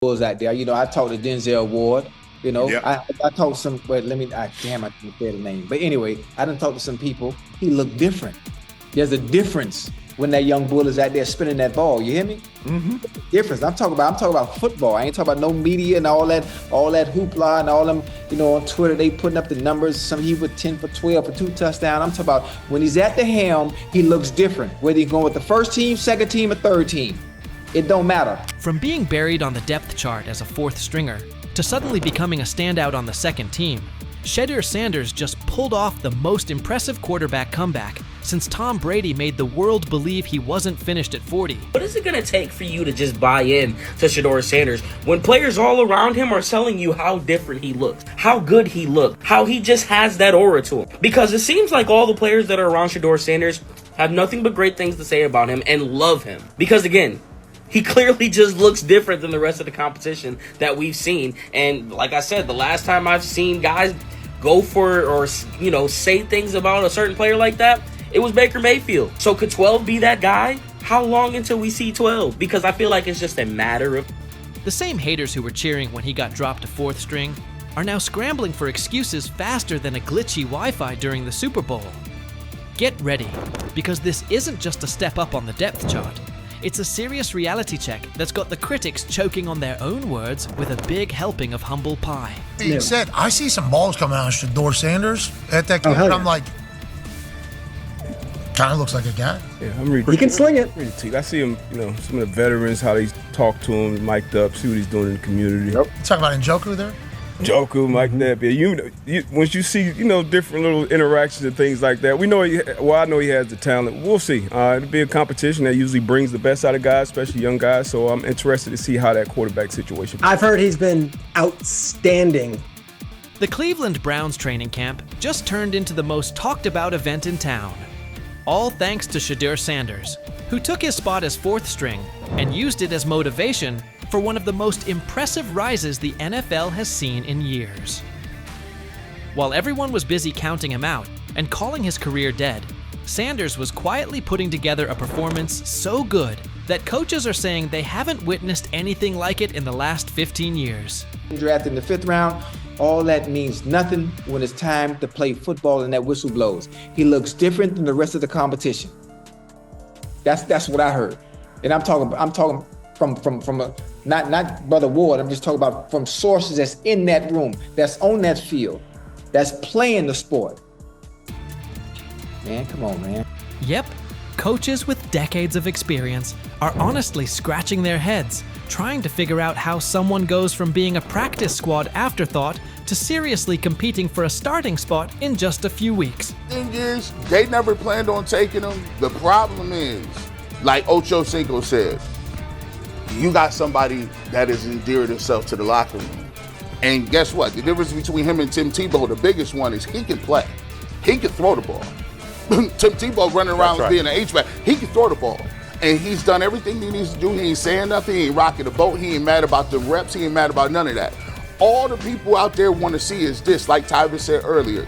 Bulls out there. I talked to Denzel Ward. Yep. I talked to some, but I can't say the name. But anyway, I done talked to some people. He looked different. There's a difference when that young bull is out there spinning that ball. You hear me? Mm-hmm. Difference. I'm talking about football. I ain't talking about no media and all that hoopla and all them, on Twitter, they putting up the numbers. Some he with 10 for 12 for 2 touchdowns. I'm talking about when he's at the helm, he looks different. Whether he's going with the first team, second team, or third team. It don't matter. From being buried on the depth chart as a fourth stringer to suddenly becoming a standout on the second team, Shedeur Sanders just pulled off the most impressive quarterback comeback since Tom Brady made the world believe he wasn't finished at 40. What is it going to take for you to just buy in to Shedeur Sanders when players all around him are telling you how different he looks, how good he looks, how he just has that aura to him? Because it seems like all the players that are around Shedeur Sanders have nothing but great things to say about him and love him. Because again, he clearly just looks different than the rest of the competition that we've seen. And like I said, the last time I've seen guys go for or say things about a certain player like that, it was Baker Mayfield. So could 12 be that guy? How long until we see 12? Because I feel like it's just a matter of... The same haters who were cheering when he got dropped to fourth string are now scrambling for excuses faster than a glitchy Wi-Fi during the Super Bowl. Get ready, because this isn't just a step up on the depth chart. It's a serious reality check that's got the critics choking on their own words with a big helping of humble pie. Being said, I see some balls coming out of Shedeur Sanders at that game, and I'm like, kind of looks like a guy. Yeah, I'm reading. He can sling it. I see him, some of the veterans, how they talk to him, mic'd up, see what he's doing in the community. Yep. Talk about Njoku there? Joku, Mike Knapp. Yeah, once you see, different little interactions and things like that, I know he has the talent. We'll see. It'll be a competition that usually brings the best out of guys, especially young guys. So I'm interested to see how that quarterback situation. I've heard he's been outstanding. The Cleveland Browns training camp just turned into the most talked about event in town. All thanks to Shedeur Sanders, who took his spot as fourth string and used it as motivation for one of the most impressive rises the NFL has seen in years. While everyone was busy counting him out and calling his career dead, Sanders was quietly putting together a performance so good that coaches are saying they haven't witnessed anything like it in the last 15 years. Drafted in the 5th round, all that means nothing when it's time to play football and that whistle blows. He looks different than the rest of the competition. That's what I heard. And I'm talking from a not Brother Ward, I'm just talking about from sources that's in that room, that's on that field, that's playing the sport. Man, come on, man. Yep, coaches with decades of experience are honestly scratching their heads, trying to figure out how someone goes from being a practice squad afterthought to seriously competing for a starting spot in just a few weeks. Thing is, they never planned on taking him. The problem is, like Ocho Cinco said, you got somebody that has endeared himself to the locker room. And guess what? The difference between him and Tim Tebow, the biggest one, is he can play. He can throw the ball. Tim Tebow running around being an H-back. He can throw the ball. And he's done everything he needs to do. He ain't saying nothing. He ain't rocking the boat. He ain't mad about the reps. He ain't mad about none of that. All the people out there want to see is this, like Tyler said earlier.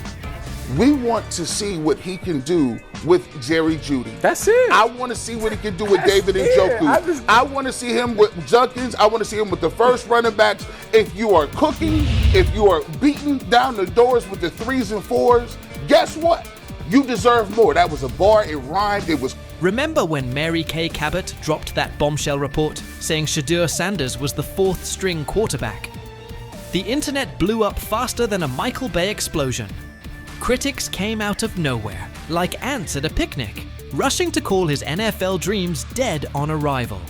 We want to see what he can do with Jerry Jeudy. That's it. I want to see what he can do with David Njoku. I want to see him with Junkins. I want to see him with the first running backs. If you are cooking, if you are beating down the doors with the 3s and 4s, guess what? You deserve more. That was a bar. It rhymed. It was. Remember when Mary Kay Cabot dropped that bombshell report saying Shedeur Sanders was the fourth string quarterback? The internet blew up faster than a Michael Bay explosion. Critics came out of nowhere, like ants at a picnic, rushing to call his NFL dreams dead on arrival.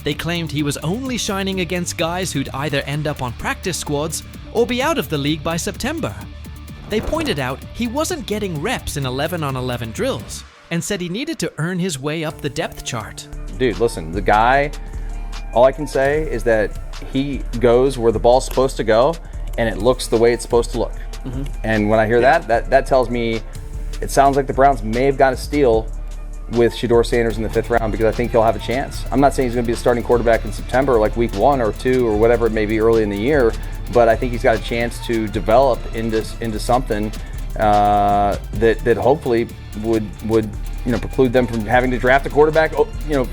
They claimed he was only shining against guys who'd either end up on practice squads or be out of the league by September. They pointed out he wasn't getting reps in 11-on-11 drills and said he needed to earn his way up the depth chart. Dude, listen, the guy, all I can say is that he goes where the ball's supposed to go and it looks the way it's supposed to look. Mm-hmm. And when I hear that tells me it sounds like the Browns may have got a steal with Shedeur Sanders in the 5th round, because I think he'll have a chance. I'm not saying he's going to be the starting quarterback in September, like week 1 or 2 or whatever it may be early in the year, but I think he's got a chance to develop into something that hopefully would preclude them from having to draft a quarterback,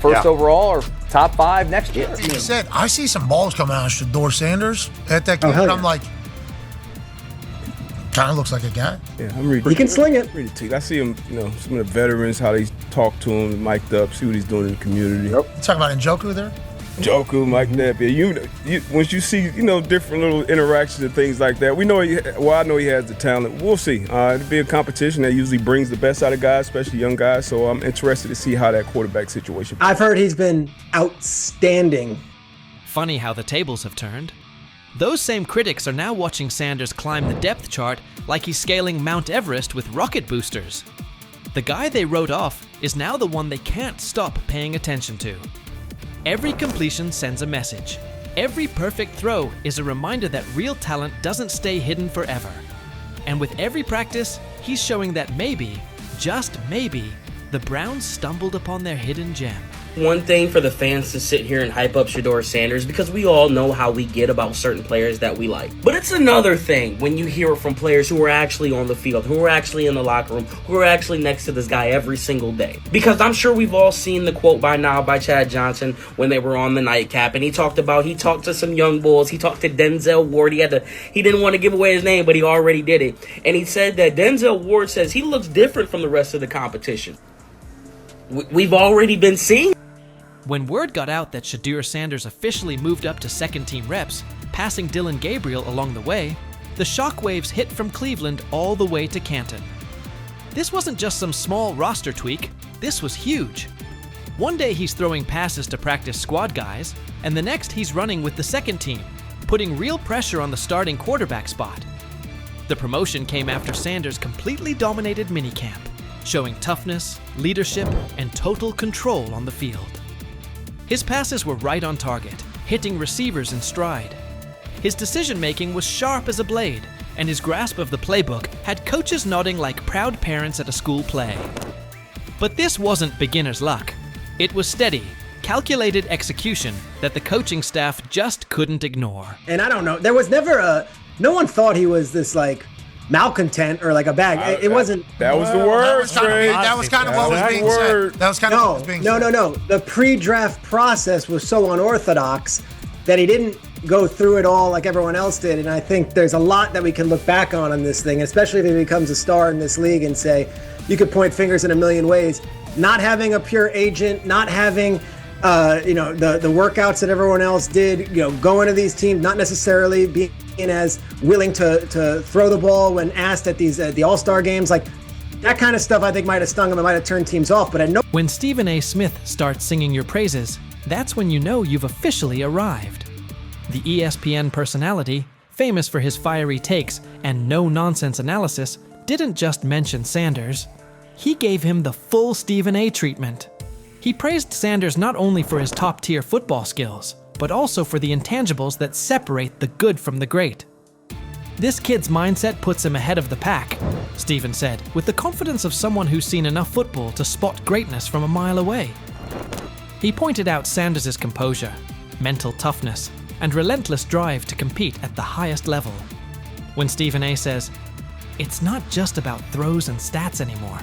first overall or top 5 next year. Like I said, I see some balls coming out of Shedeur Sanders at that game, and I'm like, kind of looks like a guy. Yeah, I'm reading. He can sling it. I see him, some of the veterans, how they talk to him, mic'd up, see what he's doing in the community. You talking about Njoku there? Joku, Mike Napier. Once you see, different little interactions and things like that, I know he has the talent. We'll see. It'll be a competition that usually brings the best out of guys, especially young guys. So I'm interested to see how that quarterback situation. I've heard he's been outstanding. Funny how the tables have turned. Those same critics are now watching Sanders climb the depth chart like he's scaling Mount Everest with rocket boosters. The guy they wrote off is now the one they can't stop paying attention to. Every completion sends a message. Every perfect throw is a reminder that real talent doesn't stay hidden forever. And with every practice, he's showing that maybe, just maybe, the Browns stumbled upon their hidden gem. One thing for the fans to sit here and hype up Shedeur Sanders because we all know how we get about certain players that we like. But it's another thing when you hear it from players who are actually on the field, who are actually in the locker room, who are actually next to this guy every single day. Because I'm sure we've all seen the quote by now by Chad Johnson when they were on the nightcap, and he talked to some young bulls. He talked to Denzel Ward. He didn't want to give away his name, but he already did it. And he said that Denzel Ward says he looks different from the rest of the competition. We've already been seeing. When word got out that Shedeur Sanders officially moved up to second-team reps, passing Dillon Gabriel along the way, the shockwaves hit from Cleveland all the way to Canton. This wasn't just some small roster tweak, this was huge. One day he's throwing passes to practice squad guys, and the next he's running with the second team, putting real pressure on the starting quarterback spot. The promotion came after Sanders completely dominated minicamp, showing toughness, leadership, and total control on the field. His passes were right on target, hitting receivers in stride. His decision-making was sharp as a blade, and his grasp of the playbook had coaches nodding like proud parents at a school play. But this wasn't beginner's luck. It was steady, calculated execution that the coaching staff just couldn't ignore. And I don't know, there was never no one thought he was this malcontent or like a bag. It wasn't. That was the word, That was kind of what was being said. That was kind of what was being said. No. The pre-draft process was so unorthodox that he didn't go through it all like everyone else did. And I think there's a lot that we can look back on this thing, especially if he becomes a star in this league and say, you could point fingers in a million ways. Not having a pure agent, not having the workouts that everyone else did, going to these teams, not necessarily being as willing to throw the ball when asked at the All-Star games, like that kind of stuff I think might have stung him, it might have turned teams off, but I know. When Stephen A. Smith starts singing your praises, that's when you know you've officially arrived. The ESPN personality, famous for his fiery takes and no-nonsense analysis, didn't just mention Sanders. He gave him the full Stephen A. treatment. He praised Sanders not only for his top-tier football skills, but also for the intangibles that separate the good from the great. This kid's mindset puts him ahead of the pack, Stephen said, with the confidence of someone who's seen enough football to spot greatness from a mile away. He pointed out Sanders' composure, mental toughness, and relentless drive to compete at the highest level. When Stephen A. says, "It's not just about throws and stats anymore,"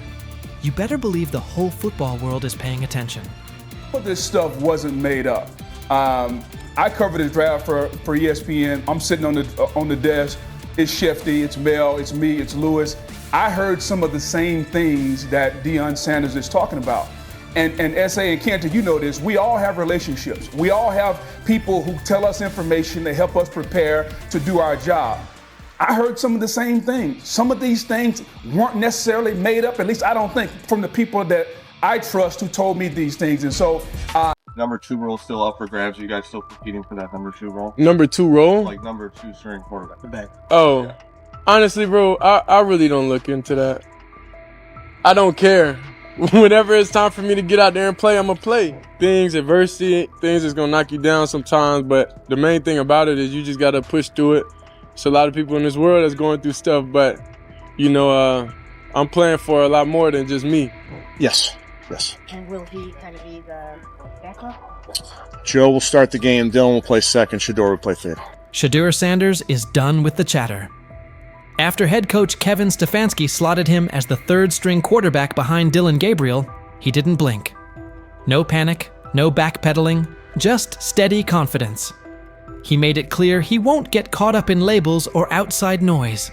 you better believe the whole football world is paying attention. This stuff wasn't made up. I covered the draft for ESPN. I'm sitting on the desk. It's Shefty, it's Mel, it's me, it's Lewis. I heard some of the same things that Deion Sanders is talking about. And S.A. and Kenton, you know this, we all have relationships. We all have people who tell us information, they help us prepare to do our job. I heard some of the same things. Some of these things weren't necessarily made up, at least I don't think, from the people that I trust who told me these things. And so, number 2 role still up for grabs. Are you guys still competing for that number 2 role? Number 2 role? Like number 2 string quarterback. Oh, yeah. Honestly, bro, I really don't look into that. I don't care. Whenever it's time for me to get out there and play, I'm going to play. Adversity, things is going to knock you down sometimes, but the main thing about it is you just got to push through it. There's a lot of people in this world that's going through stuff, but, I'm playing for a lot more than just me. Yes. And will he kind of be the backup? Joe will start the game, Dylan will play second, Shedeur will play third. Shedeur Sanders is done with the chatter. After head coach Kevin Stefanski slotted him as the third-string quarterback behind Dillon Gabriel, He didn't blink. No panic, no backpedaling, just steady confidence. He made it clear he won't get caught up in labels or outside noise.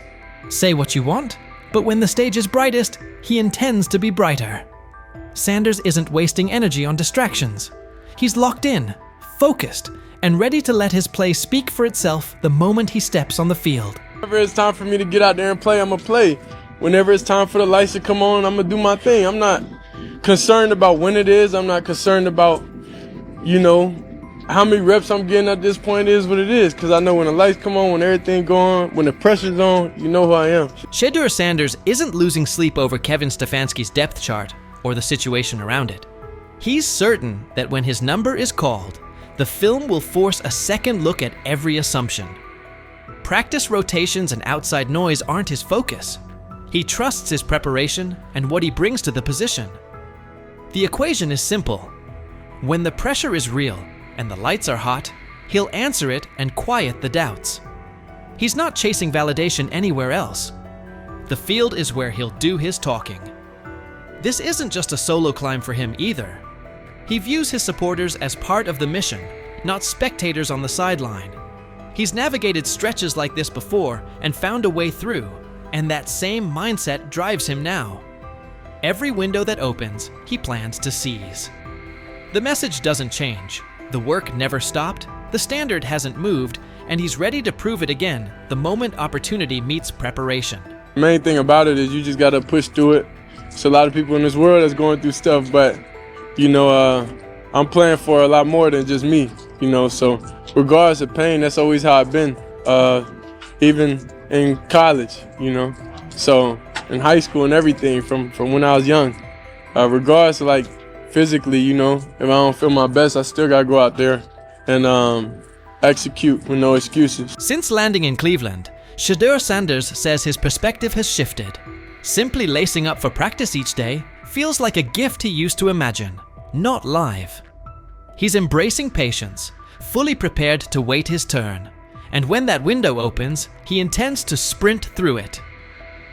Say what you want, but when the stage is brightest, he intends to be brighter. Sanders isn't wasting energy on distractions. He's locked in, focused, and ready to let his play speak for itself the moment he steps on the field. Whenever it's time for me to get out there and play, I'm going to play. Whenever it's time for the lights to come on, I'm going to do my thing. I'm not concerned about when it is. I'm not concerned about, how many reps I'm getting at this point. Is what it is, because I know when the lights come on, when everything go on, when the pressure's on, you know who I am. Shedeur Sanders isn't losing sleep over Kevin Stefanski's depth chart or the situation around it. He's certain that when his number is called, the film will force a second look at every assumption. Practice rotations and outside noise aren't his focus. He trusts his preparation and what he brings to the position. The equation is simple. When the pressure is real and the lights are hot, he'll answer it and quiet the doubts. He's not chasing validation anywhere else. The field is where he'll do his talking. This isn't just a solo climb for him either. He views his supporters as part of the mission, not spectators on the sideline. He's navigated stretches like this before and found a way through, and that same mindset drives him now. Every window that opens, he plans to seize. The message doesn't change. The work never stopped, the standard hasn't moved, and he's ready to prove it again the moment opportunity meets preparation. The main thing about it is you just got to push through it. There's a lot of people in this world that's going through stuff, but I'm playing for a lot more than just me, so regardless of pain, that's always how I've been, even in college, so in high school and everything from when I was young, regardless of physically, if I don't feel my best, I still gotta go out there and execute with no excuses. Since landing in Cleveland, Shedeur Sanders says his perspective has shifted. Simply lacing up for practice each day feels like a gift he used to imagine, not live. He's embracing patience, fully prepared to wait his turn, and when that window opens, he intends to sprint through it.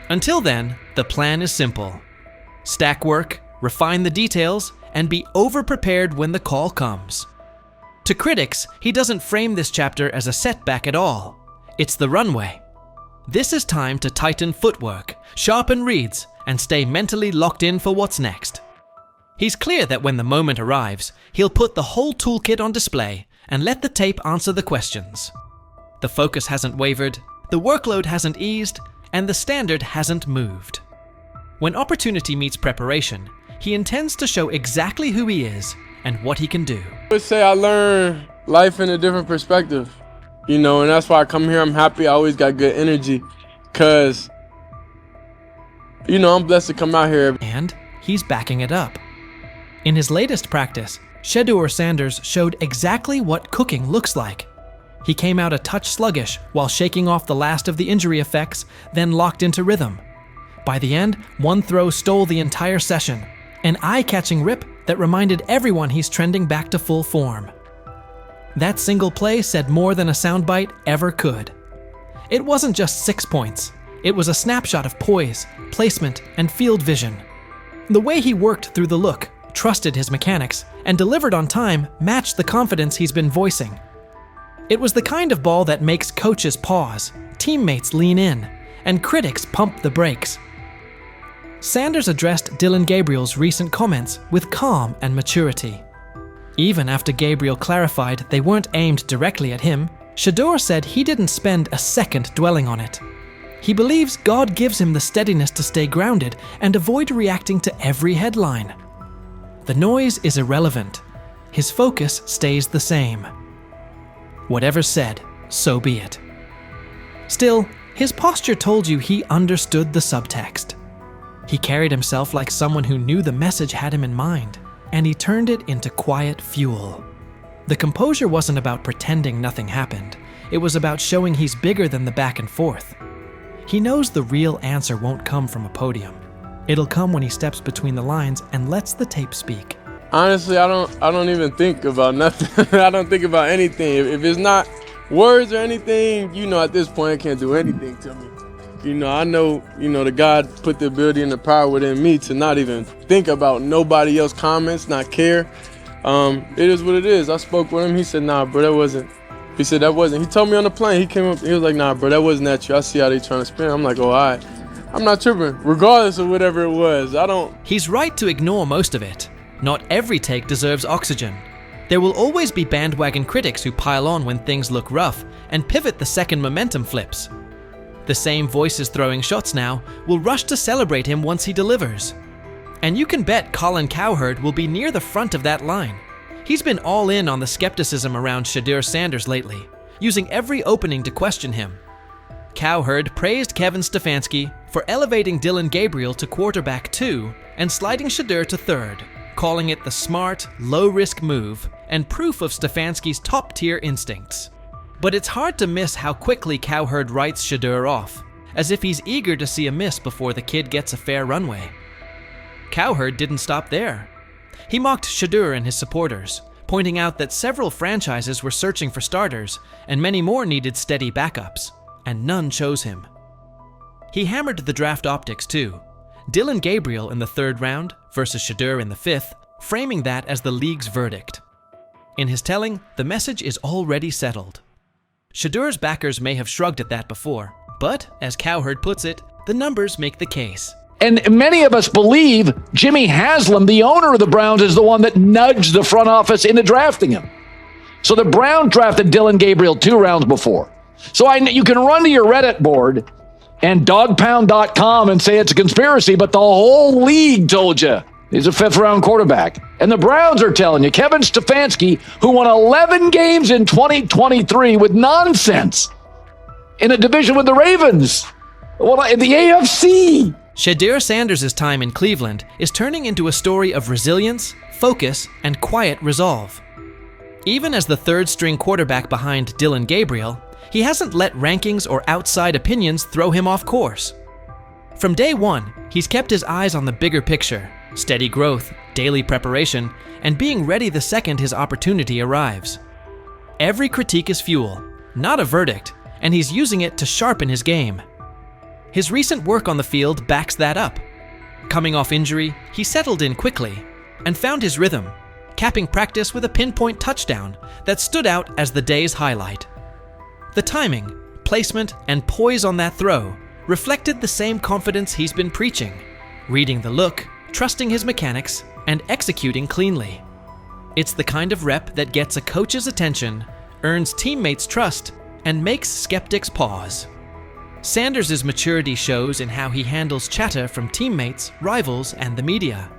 Until then, the plan is simple. Stack work, refine the details, and be over-prepared when the call comes. To critics, he doesn't frame this chapter as a setback at all. It's the runway. This is time to tighten footwork, sharpen reads, and stay mentally locked in for what's next. He's clear that when the moment arrives, he'll put the whole toolkit on display and let the tape answer the questions. The focus hasn't wavered, the workload hasn't eased, and the standard hasn't moved. When opportunity meets preparation, he intends to show exactly who he is and what he can do. I would say I learned life in a different perspective, and that's why I come here. I'm happy. I always got good energy because, I'm blessed to come out here. And he's backing it up. In his latest practice, Shedeur Sanders showed exactly what cooking looks like. He came out a touch sluggish while shaking off the last of the injury effects, then locked into rhythm. By the end, one throw stole the entire session, an eye-catching rip that reminded everyone he's trending back to full form. That single play said more than a soundbite ever could. It wasn't just 6 points. It was a snapshot of poise, placement, and field vision. The way he worked through the look, trusted his mechanics, and delivered on time matched the confidence he's been voicing. It was the kind of ball that makes coaches pause, teammates lean in, and critics pump the brakes. Sanders addressed Dylan Gabriel's recent comments with calm and maturity. Even after Gabriel clarified they weren't aimed directly at him, Shedeur said he didn't spend a second dwelling on it. He believes God gives him the steadiness to stay grounded and avoid reacting to every headline. The noise is irrelevant. His focus stays the same. Whatever's said, so be it. Still, his posture told you he understood the subtext. He carried himself like someone who knew the message had him in mind, and he turned it into quiet fuel. The composure wasn't about pretending nothing happened. It was about showing he's bigger than the back and forth. He knows the real answer won't come from a podium. It'll come when he steps between the lines and lets the tape speak. Honestly, I don't even think about nothing. I don't think about anything. If it's not words or anything, at this point, it can't do anything to me. I know, the God put the ability and the power within me to not even think about nobody else's comments, not care. It is what it is. I spoke with him. He said, nah, bro, that wasn't. He said, that wasn't. He told me on the plane. He came up. He was like, nah, bro, that wasn't at you. I see how they trying to spin. I'm like, oh, all right. I'm not tripping, regardless of whatever it was. He's right to ignore most of it. Not every take deserves oxygen. There will always be bandwagon critics who pile on when things look rough and pivot the second momentum flips. The same voices throwing shots now will rush to celebrate him once he delivers. And you can bet Colin Cowherd will be near the front of that line. He's been all in on the skepticism around Shedeur Sanders lately, using every opening to question him. Cowherd praised Kevin Stefanski for elevating Dillon Gabriel to quarterback 2 and sliding Shedeur to 3rd, calling it the smart, low-risk move and proof of Stefanski's top-tier instincts. But it's hard to miss how quickly Cowherd writes Shedeur off, as if he's eager to see a miss before the kid gets a fair runway. Cowherd didn't stop there. He mocked Shedeur and his supporters, pointing out that several franchises were searching for starters and many more needed steady backups, and none chose him. He hammered the draft optics too. Dillon Gabriel in the 3rd round versus Shedeur in the 5th, framing that as the league's verdict. In his telling, the message is already settled. Shedeur's backers may have shrugged at that before, but, as Cowherd puts it, the numbers make the case. And many of us believe Jimmy Haslam, the owner of the Browns, is the one that nudged the front office into drafting him. So the Browns drafted Dillon Gabriel 2 rounds before. So you can run to your Reddit board and dogpound.com and say it's a conspiracy, but the whole league told you he's a 5th-round quarterback. And the Browns are telling you, Kevin Stefanski, who won 11 games in 2023 with nonsense in a division with the Ravens, in the AFC. Shedeur Sanders' time in Cleveland is turning into a story of resilience, focus, and quiet resolve. Even as the 3rd-string quarterback behind Dillon Gabriel, he hasn't let rankings or outside opinions throw him off course. From day one, he's kept his eyes on the bigger picture, steady growth, daily preparation, and being ready the second his opportunity arrives. Every critique is fuel, not a verdict, and he's using it to sharpen his game. His recent work on the field backs that up. Coming off injury, he settled in quickly and found his rhythm, capping practice with a pinpoint touchdown that stood out as the day's highlight. The timing, placement, and poise on that throw reflected the same confidence he's been preaching, reading the look, trusting his mechanics, and executing cleanly. It's the kind of rep that gets a coach's attention, earns teammates' trust, and makes skeptics pause. Sanders' maturity shows in how he handles chatter from teammates, rivals, and the media.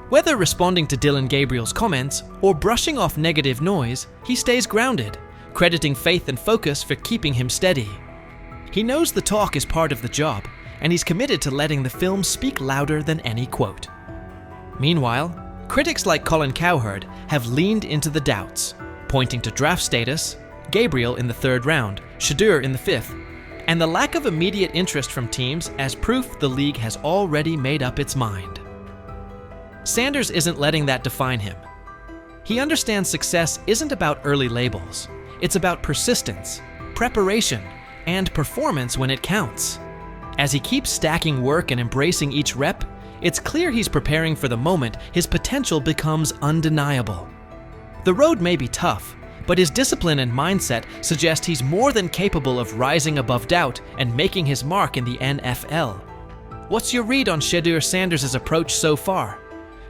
Whether responding to Dillon Gabriel's comments or brushing off negative noise, he stays grounded, crediting faith and focus for keeping him steady. He knows the talk is part of the job, and he's committed to letting the film speak louder than any quote. Meanwhile, critics like Colin Cowherd have leaned into the doubts, pointing to draft status, Gabriel in the 3rd round, Shedeur in the 5th, and the lack of immediate interest from teams as proof the league has already made up its mind. Sanders isn't letting that define him. He understands success isn't about early labels. It's about persistence, preparation, and performance when it counts. As he keeps stacking work and embracing each rep, it's clear he's preparing for the moment his potential becomes undeniable. The road may be tough, but his discipline and mindset suggest he's more than capable of rising above doubt and making his mark in the NFL. What's your read on Shedeur Sanders' approach so far?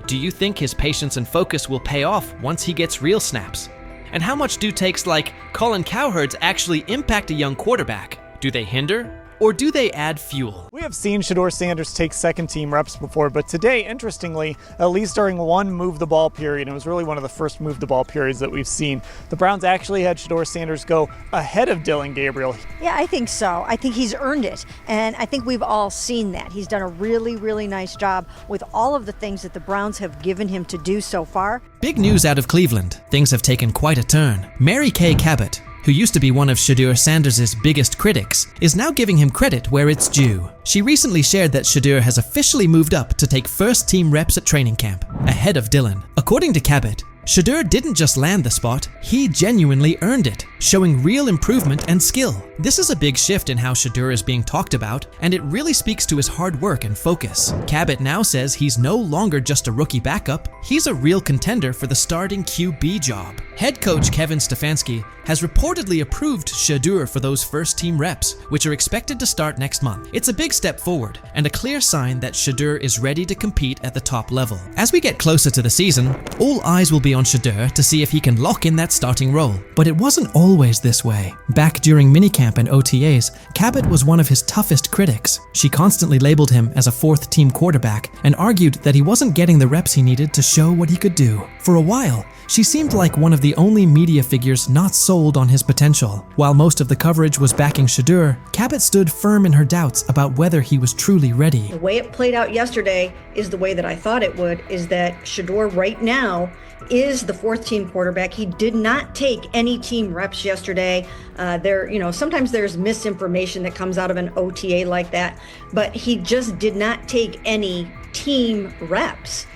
Do you think his patience and focus will pay off once he gets real snaps? And how much do takes like Colin Cowherd's actually impact a young quarterback? Do they hinder, or do they add fuel? We have seen Shedeur Sanders take second-team reps before, but today, interestingly, at least during one move-the-ball period, it was really one of the first move-the-ball periods that we've seen, the Browns actually had Shedeur Sanders go ahead of Dillon Gabriel. Yeah, I think so. I think he's earned it, and I think we've all seen that. He's done a really, really nice job with all of the things that the Browns have given him to do so far. Big news out of Cleveland. Things have taken quite a turn. Mary Kay Cabot, who used to be one of Shedeur Sanders' biggest critics, is now giving him credit where it's due. She recently shared that Shedeur has officially moved up to take first-team reps at training camp, ahead of Dillon. According to Cabot, Shedeur didn't just land the spot, he genuinely earned it, showing real improvement and skill. This is a big shift in how Shedeur is being talked about, and it really speaks to his hard work and focus. Cabot now says he's no longer just a rookie backup, he's a real contender for the starting QB job. Head coach Kevin Stefanski has reportedly approved Shedeur for those first-team reps, which are expected to start next month. It's a big step forward, and a clear sign that Shedeur is ready to compete at the top level. As we get closer to the season, all eyes will be on Shedeur to see if he can lock in that starting role. But it wasn't always this way. Back during minicamp and OTAs, Cabot was one of his toughest critics. She constantly labeled him as a fourth-team quarterback and argued that he wasn't getting the reps he needed to show what he could do. For a while, she seemed like one of the only media figures not sold on his potential. While most of the coverage was backing Shedeur, Cabot stood firm in her doubts about whether he was truly ready. The way it played out yesterday is the way that I thought it would, is that Shedeur right now is the fourth-team quarterback. He did not take any team reps yesterday. Sometimes there's misinformation that comes out of an OTA like that, but he just did not take any team reps.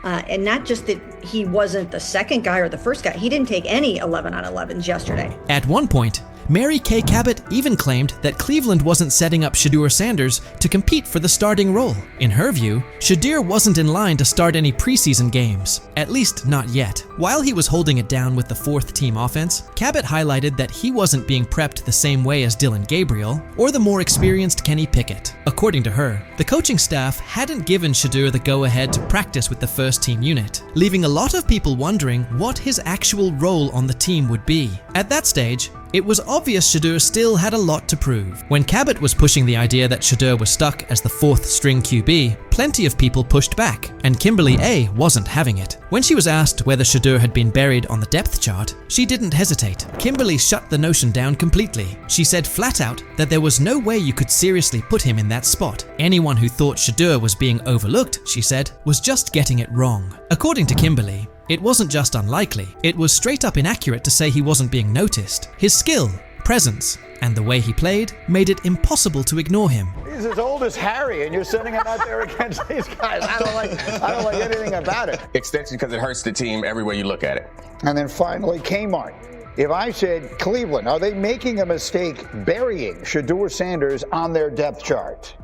And not just that he wasn't the second guy or the first guy, he didn't take any 11-on-11s yesterday. At one point, Mary Kay Cabot even claimed that Cleveland wasn't setting up Shedeur Sanders to compete for the starting role. In her view, Shedeur wasn't in line to start any preseason games, at least not yet. While he was holding it down with the fourth-team offense, Cabot highlighted that he wasn't being prepped the same way as Dillon Gabriel or the more experienced Kenny Pickett. According to her, the coaching staff hadn't given Shedeur the go-ahead to practice with the first-team unit, leaving a lot of people wondering what his actual role on the team would be. At that stage, it was obvious Shedeur still had a lot to prove. When Cabot was pushing the idea that Shedeur was stuck as the fourth-string QB, plenty of people pushed back, and Kimberly A wasn't having it. When she was asked whether Shedeur had been buried on the depth chart, she didn't hesitate. Kimberly shut the notion down completely. She said flat out that there was no way you could seriously put him in that spot. Anyone who thought Shedeur was being overlooked, she said, was just getting it wrong. According to Kimberly, it wasn't just unlikely, it was straight up inaccurate to say he wasn't being noticed. His skill, presence, and the way he played made it impossible to ignore him. He's as old as Harry, and you're sending him out there against these guys. I don't like anything about it. Extension because it hurts the team every way you look at it. And then finally, Kmart. If I said Cleveland, are they making a mistake burying Shedeur Sanders on their depth chart?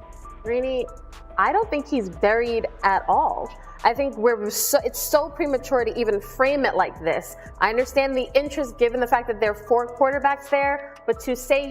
Rainey, I don't think he's buried at all. I think it's so premature to even frame it like this. I understand the interest given the fact that there are 4 quarterbacks there, but to say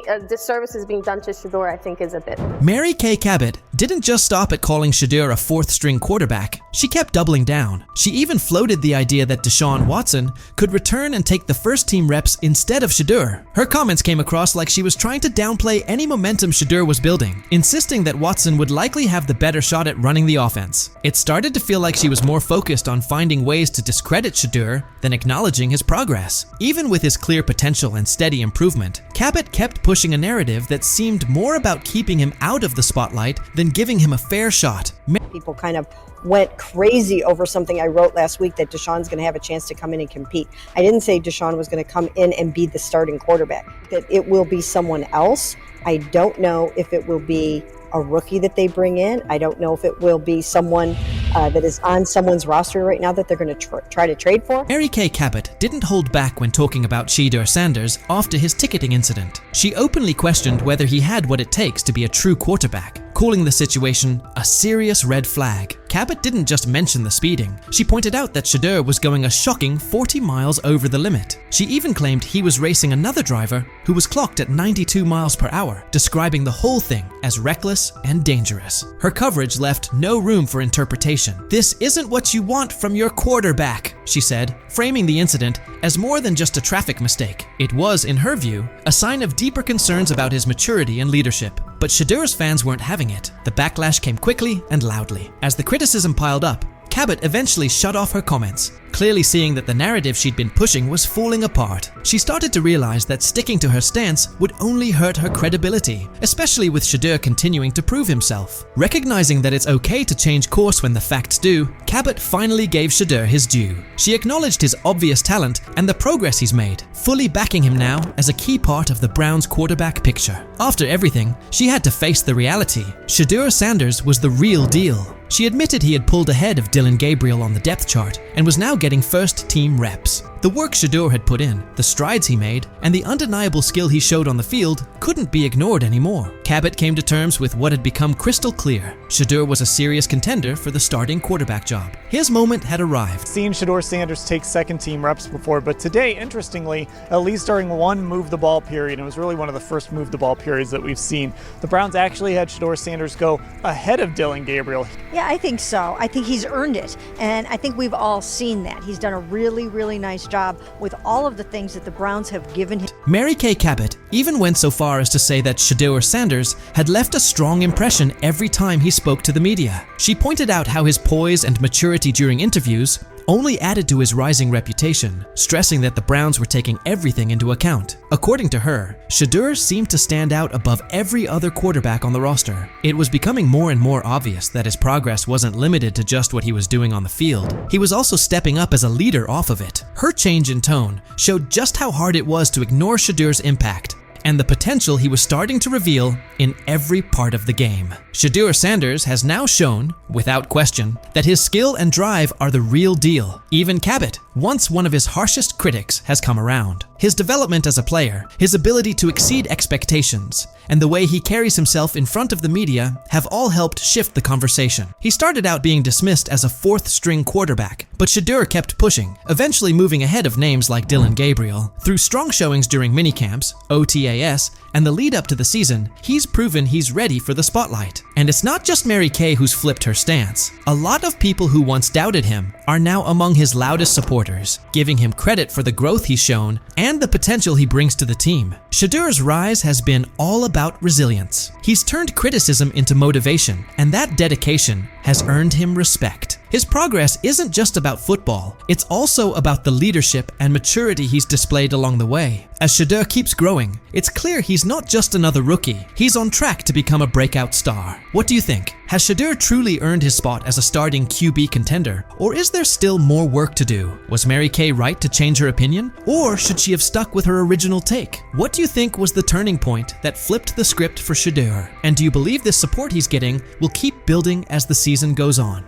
a disservice is being done to Shedeur, I think is a bit. Mary Kay Cabot didn't just stop at calling Shedeur a fourth-string quarterback. She kept doubling down. She even floated the idea that Deshaun Watson could return and take the first-team reps instead of Shedeur. Her comments came across like she was trying to downplay any momentum Shedeur was building, insisting that Watson would likely have the better shot at running the offense. It started to feel like she was more focused on finding ways to discredit Shedeur than acknowledging his progress. Even with his clear potential and steady improvement, Cabot kept pushing a narrative that seemed more about keeping him out of the spotlight than giving him a fair shot. People kind of went crazy over something I wrote last week, that Deshaun's going to have a chance to come in and compete. I didn't say Deshaun was going to come in and be the starting quarterback, that it will be someone else. I don't know if it will be a rookie that they bring in. I don't know if it will be someone that is on someone's roster right now that they're going to try to trade for. Mary Kay Cabot didn't hold back when talking about Shedeur Sanders after his ticketing incident. She openly questioned whether he had what it takes to be a true quarterback, calling the situation a serious red flag. Cabot didn't just mention the speeding. She pointed out that Shedeur was going a shocking 40 miles over the limit. She even claimed he was racing another driver who was clocked at 92 miles per hour, describing the whole thing as reckless and dangerous. Her coverage left no room for interpretation. "This isn't what you want from your quarterback," she said, framing the incident as more than just a traffic mistake. It was, in her view, a sign of deeper concerns about his maturity and leadership. But Shedeur's fans weren't having it. The backlash came quickly and loudly. As the criticism piled up, Cabot eventually shut off her comments, clearly seeing that the narrative she'd been pushing was falling apart. She started to realize that sticking to her stance would only hurt her credibility, especially with Shedeur continuing to prove himself. Recognizing that it's okay to change course when the facts do, Cabot finally gave Shedeur his due. She acknowledged his obvious talent and the progress he's made, fully backing him now as a key part of the Browns' quarterback picture. After everything, she had to face the reality. Shedeur Sanders was the real deal. She admitted he had pulled ahead of Dillon Gabriel on the depth chart and was now getting first-team reps. The work Shedeur had put in, the strides he made, and the undeniable skill he showed on the field couldn't be ignored anymore. Cabot came to terms with what had become crystal clear. Shedeur was a serious contender for the starting quarterback job. His moment had arrived. Seen Shedeur Sanders take second-team reps before, but today, interestingly, at least during one move-the-ball period, it was really one of the first move-the-ball periods that we've seen, the Browns actually had Shedeur Sanders go ahead of Dillon Gabriel. Yeah, I think so. I think he's earned it, and I think we've all seen that. He's done a really, really nice job with all of the things that the Browns have given him. Mary Kay Cabot even went so far as to say that Shedeur Sanders had left a strong impression every time he spoke to the media. She pointed out how his poise and maturity during interviews only added to his rising reputation, stressing that the Browns were taking everything into account. According to her, Shedeur seemed to stand out above every other quarterback on the roster. It was becoming more and more obvious that his progress wasn't limited to just what he was doing on the field. He was also stepping up as a leader off of it. Her change in tone showed just how hard it was to ignore Shedeur's impact and the potential he was starting to reveal in every part of the game. Shedeur Sanders has now shown, without question, that his skill and drive are the real deal. Even Cabot, once one of his harshest critics, has come around. His development as a player, his ability to exceed expectations, and the way he carries himself in front of the media have all helped shift the conversation. He started out being dismissed as a fourth-string quarterback, but Shedeur kept pushing, eventually moving ahead of names like Dillon Gabriel. Through strong showings during minicamps, OTAS, and the lead up to the season, he's proven he's ready for the spotlight. And it's not just Mary Kay who's flipped her stance. A lot of people who once doubted him are now among his loudest supporters, giving him credit for the growth he's shown and the potential he brings to the team. Shedeur's rise has been all about resilience. He's turned criticism into motivation, and that dedication has earned him respect. His progress isn't just about football, it's also about the leadership and maturity he's displayed along the way. As Shedeur keeps growing, it's clear he's not just another rookie, he's on track to become a breakout star. What do you think? Has Shedeur truly earned his spot as a starting QB contender, or is there still more work to do? Was Mary Kay right to change her opinion, or should she have stuck with her original take? What do you think was the turning point that flipped the script for Shedeur? And do you believe this support he's getting will keep building as the season goes on?